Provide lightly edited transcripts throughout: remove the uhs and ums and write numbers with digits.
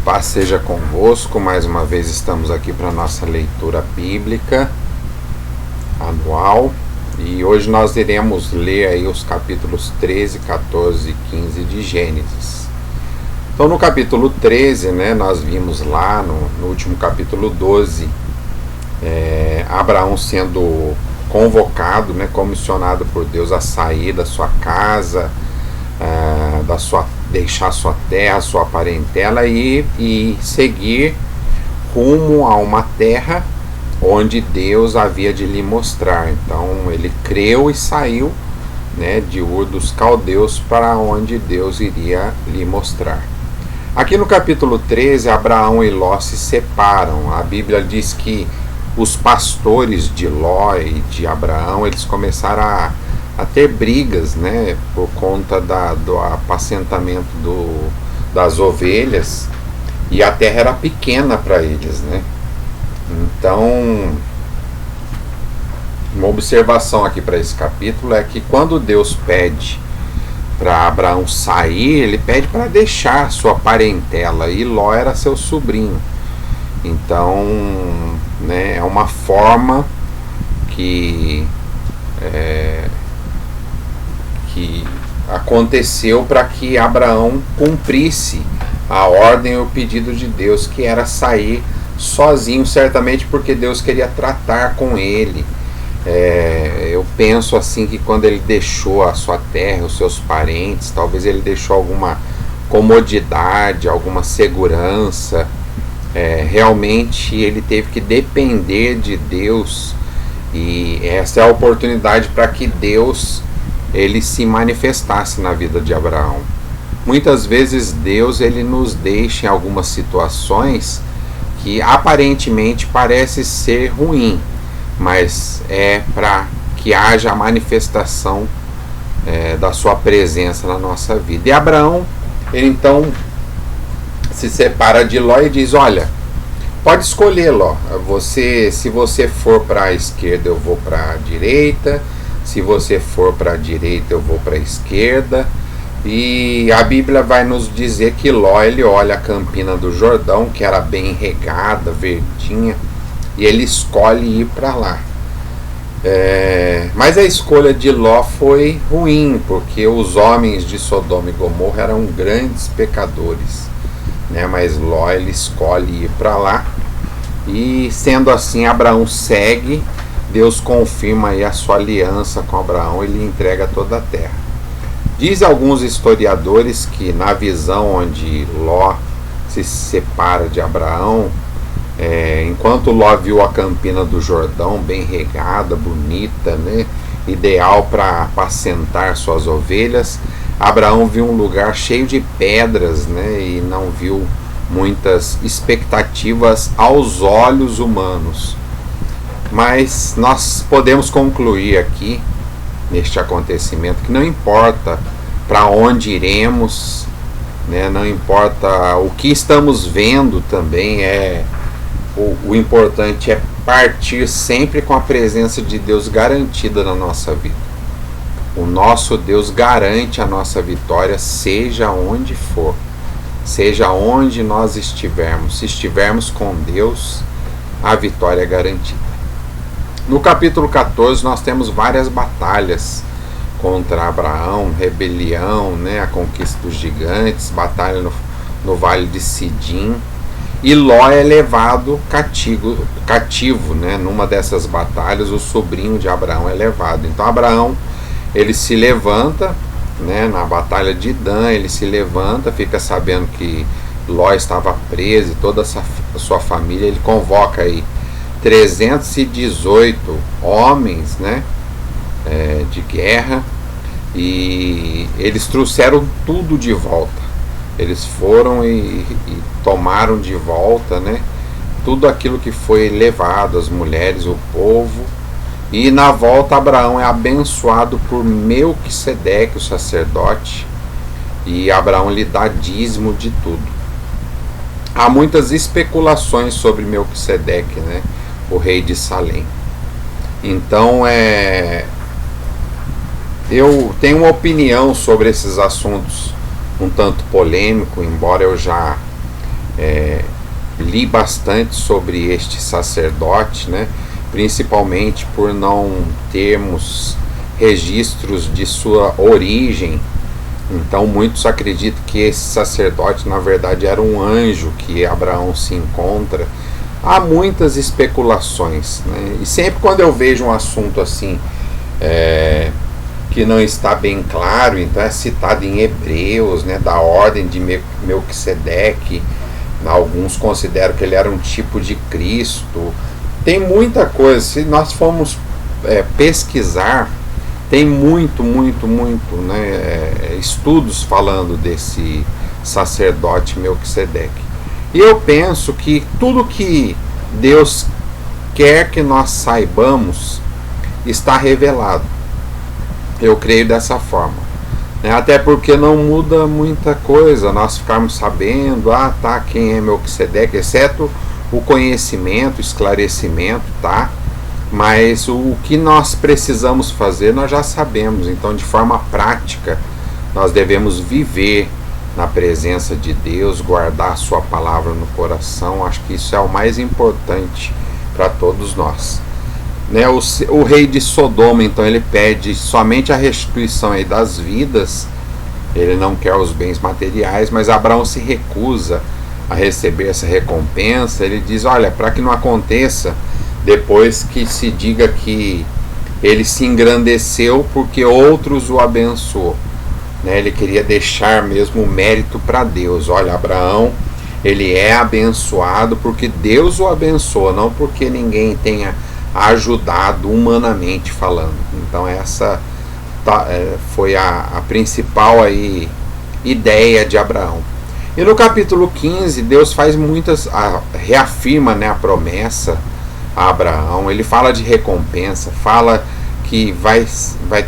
Paz seja convosco, mais uma vez estamos aqui para a nossa leitura bíblica anual e hoje nós iremos ler aí os capítulos 13, 14 e 15 de Gênesis. Então no capítulo 13, nós vimos lá no último capítulo 12, Abraão sendo convocado, comissionado por Deus a sair da sua casa, deixar sua terra, sua parentela e seguir rumo a uma terra onde Deus havia de lhe mostrar. Então ele creu e saiu, de Ur dos Caldeus para onde Deus iria lhe mostrar. Aqui no capítulo 13, Abraão e Ló se separam. A Bíblia diz que os pastores de Ló e de Abraão, eles começaram a ter brigas, por conta do apacentamento das ovelhas, e a terra era pequena para eles, Então, uma observação aqui para esse capítulo é que quando Deus pede para Abraão sair, ele pede para deixar sua parentela, e Ló era seu sobrinho. Então, é uma forma que aconteceu para que Abraão cumprisse a ordem e o pedido de Deus, que era sair sozinho, certamente porque Deus queria tratar com ele. Eu penso assim que quando ele deixou a sua terra, os seus parentes, talvez ele deixou alguma comodidade, alguma segurança. Realmente ele teve que depender de Deus, e essa é a oportunidade para que Deus ele se manifestasse na vida de Abraão. Muitas vezes Deus ele nos deixa em algumas situações que aparentemente parece ser ruim, mas é para que haja a manifestação da sua presença na nossa vida. E Abraão, ele então se separa de Ló e diz: olha, pode escolher, Ló, se você for para a esquerda eu vou para a direita, se você for para a direita eu vou para a esquerda. E a Bíblia vai nos dizer que Ló ele olha a campina do Jordão, que era bem regada, verdinha, e ele escolhe ir para lá. Mas a escolha de Ló foi ruim, porque os homens de Sodoma e Gomorra eram grandes pecadores, mas Ló ele escolhe ir para lá, e sendo assim Abraão segue. Deus confirma aí a sua aliança com Abraão e lhe entrega toda a terra. Diz alguns historiadores que na visão onde Ló se separa de Abraão, enquanto Ló viu a campina do Jordão bem regada, bonita, ideal para apacentar suas ovelhas, Abraão viu um lugar cheio de pedras, e não viu muitas expectativas aos olhos humanos. Mas nós podemos concluir aqui, neste acontecimento, que não importa para onde iremos, não importa o que estamos vendo também, o importante é partir sempre com a presença de Deus garantida na nossa vida. O nosso Deus garante a nossa vitória, seja onde for, seja onde nós estivermos. Se estivermos com Deus, a vitória é garantida. No capítulo 14 nós temos várias batalhas contra Abraão, rebelião, a conquista dos gigantes, batalha no vale de Sidim, e Ló é levado cativo, numa dessas batalhas o sobrinho de Abraão é levado. Então Abraão ele se levanta, na batalha de Dan ele se levanta, fica sabendo que Ló estava preso e toda a sua família, ele convoca aí 318 homens, de guerra, e eles trouxeram tudo de volta. Eles foram e tomaram de volta, tudo aquilo que foi levado, as mulheres, o povo. E na volta Abraão é abençoado por Melquisedeque, o sacerdote, e Abraão lhe dá dízimo de tudo. Há muitas especulações sobre Melquisedeque, o rei de Salém. Então eu tenho uma opinião sobre esses assuntos um tanto polêmico, embora eu já li bastante sobre este sacerdote, né? Principalmente por não termos registros de sua origem. Então muitos acreditam que esse sacerdote na verdade era um anjo que Abraão se encontra. Há muitas especulações, né? E sempre quando eu vejo um assunto assim que não está bem claro, então é citado em Hebreus, né, da ordem de Melquisedeque. Alguns consideram que ele era um tipo de Cristo. Tem muita coisa. Se nós formos pesquisar, tem muito, né, estudos falando desse sacerdote Melquisedeque. E eu penso que tudo que Deus quer que nós saibamos está revelado. Eu creio dessa forma. Até porque não muda muita coisa nós ficarmos sabendo, quem é Melquisedeque, exceto o conhecimento, o esclarecimento, tá? Mas o que nós precisamos fazer nós já sabemos. Então, de forma prática, nós devemos viver na presença de Deus, guardar a sua palavra no coração. Acho que isso é o mais importante para todos nós. O rei de Sodoma, então, ele pede somente a restituição aí das vidas. Ele não quer os bens materiais, mas Abraão se recusa a receber essa recompensa. Ele diz, olha, para que não aconteça depois que se diga que ele se engrandeceu porque outros o abençoou. Ele queria deixar mesmo o mérito para Deus. Olha, Abraão, ele é abençoado porque Deus o abençoa, não porque ninguém tenha ajudado humanamente falando. Então essa foi a principal aí ideia de Abraão. E no capítulo 15, Deus faz reafirma, né, a promessa a Abraão. Ele fala de recompensa, fala que vai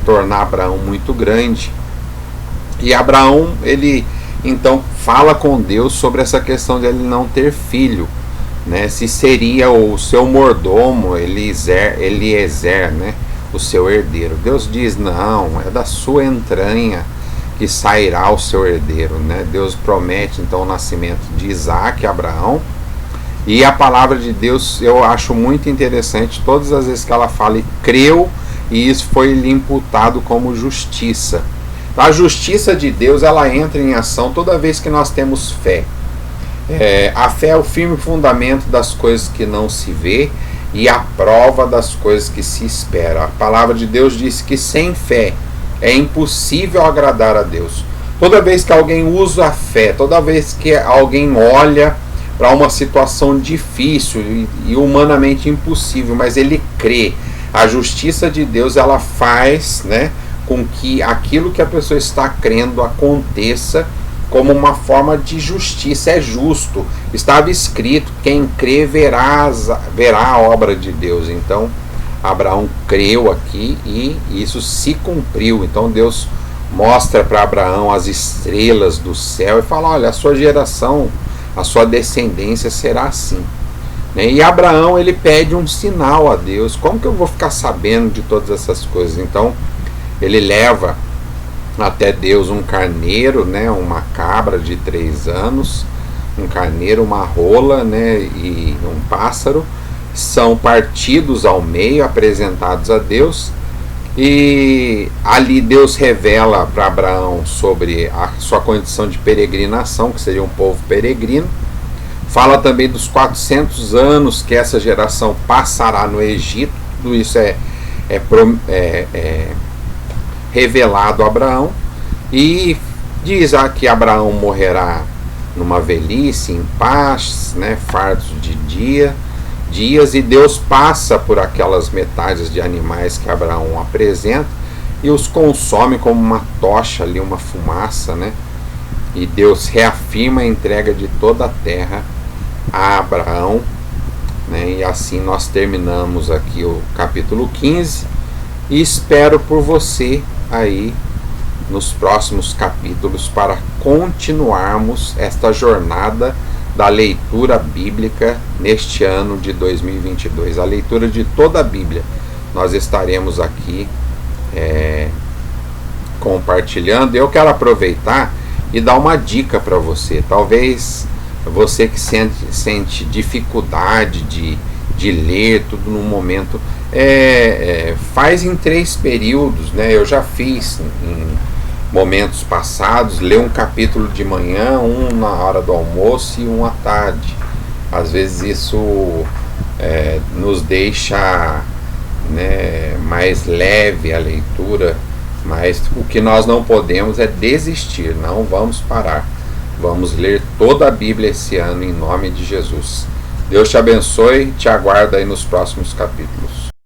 tornar Abraão muito grande. E Abraão, ele então fala com Deus sobre essa questão de ele não ter filho, né? Se seria o seu mordomo Eliezer, né, o seu herdeiro. Deus diz, não, é da sua entranha que sairá o seu herdeiro, né? Deus promete então o nascimento de Isaac a Abraão. E a palavra de Deus eu acho muito interessante, todas as vezes que ela fala e creu, e isso foi lhe imputado como justiça. A justiça de Deus, ela entra em ação toda vez que nós temos fé. A fé é o firme fundamento das coisas que não se vê e a prova das coisas que se espera. A palavra de Deus diz que sem fé é impossível agradar a Deus. Toda vez que alguém usa a fé, toda vez que alguém olha para uma situação difícil e humanamente impossível, mas ele crê, a justiça de Deus, ela faz, né, com que aquilo que a pessoa está crendo aconteça como uma forma de justiça. É justo, estava escrito, quem crê verá a obra de Deus. Então Abraão creu aqui e isso se cumpriu. Então Deus mostra para Abraão as estrelas do céu e fala, olha, a sua geração, a sua descendência será assim. E Abraão, ele pede um sinal a Deus. Como que eu vou ficar sabendo de todas essas coisas? Então ele leva até Deus um carneiro, né, uma cabra de 3 anos, um carneiro, uma rola, né, e um pássaro. São partidos ao meio, apresentados a Deus, e ali Deus revela para Abraão sobre a sua condição de peregrinação, que seria um povo peregrino. Fala também dos 400 anos que essa geração passará no Egito. Tudo isso é revelado a Abraão, e diz que Abraão morrerá numa velhice, em paz, né, fartos de dias, e Deus passa por aquelas metades de animais que Abraão apresenta e os consome como uma tocha ali, uma fumaça, né? E Deus reafirma a entrega de toda a terra a Abraão, né? E assim nós terminamos aqui o capítulo 15 e espero por você aí nos próximos capítulos para continuarmos esta jornada da leitura bíblica neste ano de 2022, a leitura de toda a Bíblia. Nós estaremos aqui compartilhando. Eu quero aproveitar e dar uma dica para você. Talvez Você que sente dificuldade de ler tudo num momento, faz em 3 períodos, né? Eu já fiz em momentos passados, ler um capítulo de manhã, um na hora do almoço e um à tarde. Às vezes isso nos deixa, né, mais leve a leitura, mas o que nós não podemos é desistir, não vamos parar. Vamos ler toda a Bíblia esse ano em nome de Jesus. Deus te abençoe, te aguardo aí nos próximos capítulos.